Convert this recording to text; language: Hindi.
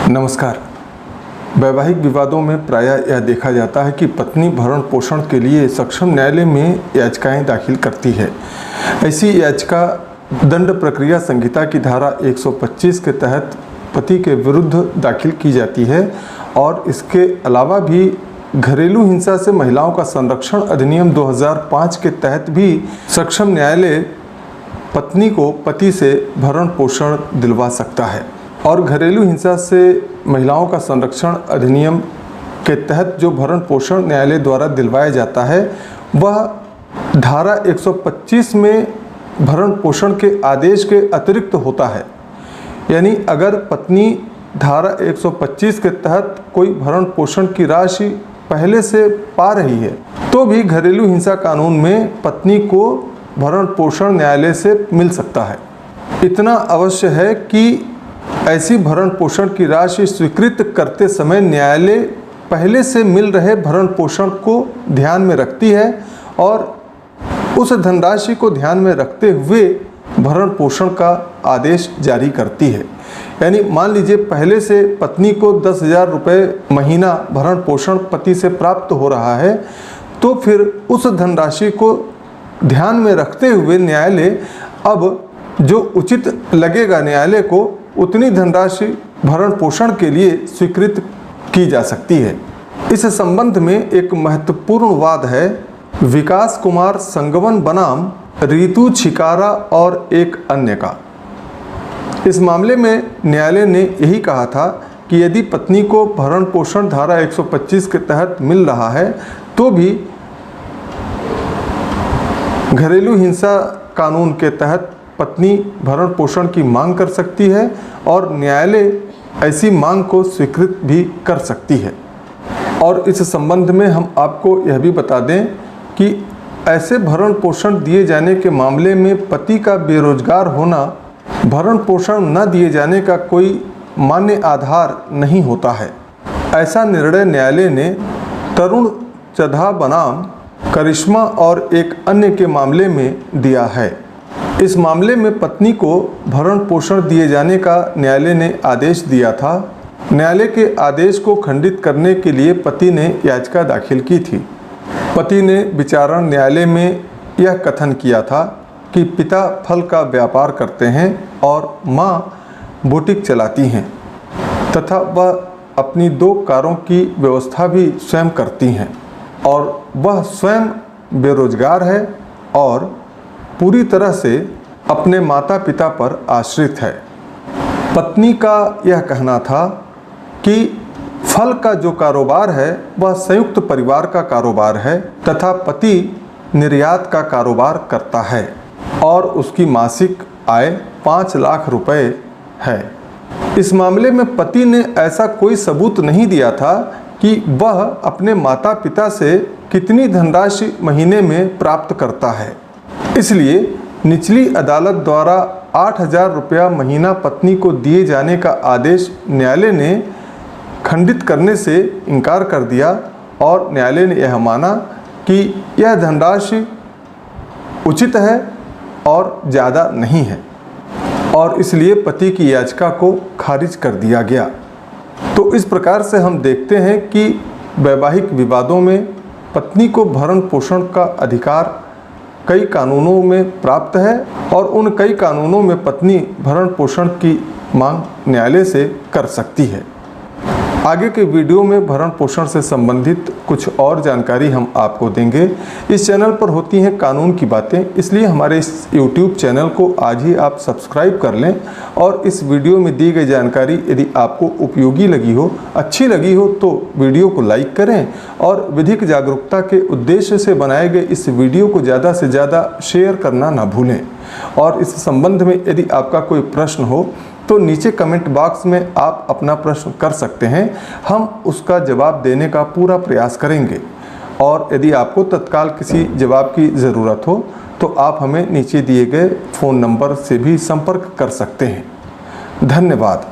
नमस्कार। वैवाहिक विवादों में प्रायः यह देखा जाता है कि पत्नी भरण पोषण के लिए सक्षम न्यायालय में याचिकाएं दाखिल करती है। ऐसी याचिका दंड प्रक्रिया संहिता की धारा 125 के तहत पति के विरुद्ध दाखिल की जाती है और इसके अलावा भी घरेलू हिंसा से महिलाओं का संरक्षण अधिनियम 2005 के तहत भी सक्षम न्यायालय पत्नी को पति से भरण पोषण दिलवा सकता है। और घरेलू हिंसा से महिलाओं का संरक्षण अधिनियम के तहत जो भरण पोषण न्यायालय द्वारा दिलवाया जाता है वह धारा 125 में भरण पोषण के आदेश के अतिरिक्त होता है। यानी अगर पत्नी धारा 125 के तहत कोई भरण पोषण की राशि पहले से पा रही है तो भी घरेलू हिंसा कानून में पत्नी को भरण पोषण न्यायालय से मिल सकता है। इतना अवश्य है कि ऐसी भरण पोषण की राशि स्वीकृत करते समय न्यायालय पहले से मिल रहे भरण पोषण को ध्यान में रखती है और उस धनराशि को ध्यान में रखते हुए भरण पोषण का आदेश जारी करती है। यानी मान लीजिए पहले से पत्नी को 10,000 रुपये महीना भरण पोषण पति से प्राप्त हो रहा है तो फिर उस धनराशि को ध्यान में रखते हुए न्यायालय अब जो उचित लगेगा न्यायालय को उतनी धनराशि भरण पोषण के लिए स्वीकृत की जा सकती है। इस संबंध में एक महत्वपूर्ण वाद है विकास कुमार संगवन बनाम रीतू छिकारा और एक अन्य का। इस मामले में न्यायालय ने यही कहा था कि यदि पत्नी को भरण पोषण धारा 125 के तहत मिल रहा है तो भी घरेलू हिंसा कानून के तहत पत्नी भरण पोषण की मांग कर सकती है और न्यायालय ऐसी मांग को स्वीकृत भी कर सकती है। और इस संबंध में हम आपको यह भी बता दें कि ऐसे भरण पोषण दिए जाने के मामले में पति का बेरोजगार होना भरण पोषण न दिए जाने का कोई मान्य आधार नहीं होता है। ऐसा निर्णय न्यायालय ने तरुण चद्धा बनाम करिश्मा और एक अन्य के मामले में दिया है। इस मामले में पत्नी को भरण पोषण दिए जाने का न्यायालय ने आदेश दिया था। न्यायालय के आदेश को खंडित करने के लिए पति ने याचिका दाखिल की थी। पति ने विचारण न्यायालय में यह कथन किया था कि पिता फल का व्यापार करते हैं और माँ बुटीक चलाती हैं तथा वह अपनी 2 कारों की व्यवस्था भी स्वयं करती हैं और वह स्वयं बेरोजगार है और पूरी तरह से अपने माता पिता पर आश्रित है। पत्नी का यह कहना था कि फल का जो कारोबार है वह संयुक्त परिवार का कारोबार है तथा पति निर्यात का कारोबार करता है और उसकी मासिक आय 5 लाख रुपए है। इस मामले में पति ने ऐसा कोई सबूत नहीं दिया था कि वह अपने माता पिता से कितनी धनराशि महीने में प्राप्त करता है। इसलिए निचली अदालत द्वारा 8,000 रुपया महीना पत्नी को दिए जाने का आदेश न्यायालय ने खंडित करने से इनकार कर दिया और न्यायालय ने यह माना कि यह धनराशि उचित है और ज़्यादा नहीं है और इसलिए पति की याचिका को खारिज कर दिया गया। तो इस प्रकार से हम देखते हैं कि वैवाहिक विवादों में पत्नी को भरण पोषण का अधिकार कई कानूनों में प्राप्त है और उन कई कानूनों में पत्नी भरण पोषण की मांग न्यायालय से कर सकती है। आगे के वीडियो में भरण पोषण से संबंधित कुछ और जानकारी हम आपको देंगे। इस चैनल पर होती हैं कानून की बातें, इसलिए हमारे इस YouTube चैनल को आज ही आप सब्सक्राइब कर लें और इस वीडियो में दी गई जानकारी यदि आपको उपयोगी लगी हो, अच्छी लगी हो तो वीडियो को लाइक करें और विधिक जागरूकता के उद्देश्य से बनाए गए इस वीडियो को ज़्यादा से ज़्यादा शेयर करना ना भूलें। और इस संबंध में यदि आपका कोई प्रश्न हो तो नीचे कमेंट बॉक्स में आप अपना प्रश्न कर सकते हैं, हम उसका जवाब देने का पूरा प्रयास करेंगे। और यदि आपको तत्काल किसी जवाब की ज़रूरत हो तो आप हमें नीचे दिए गए फ़ोन नंबर से भी संपर्क कर सकते हैं। धन्यवाद।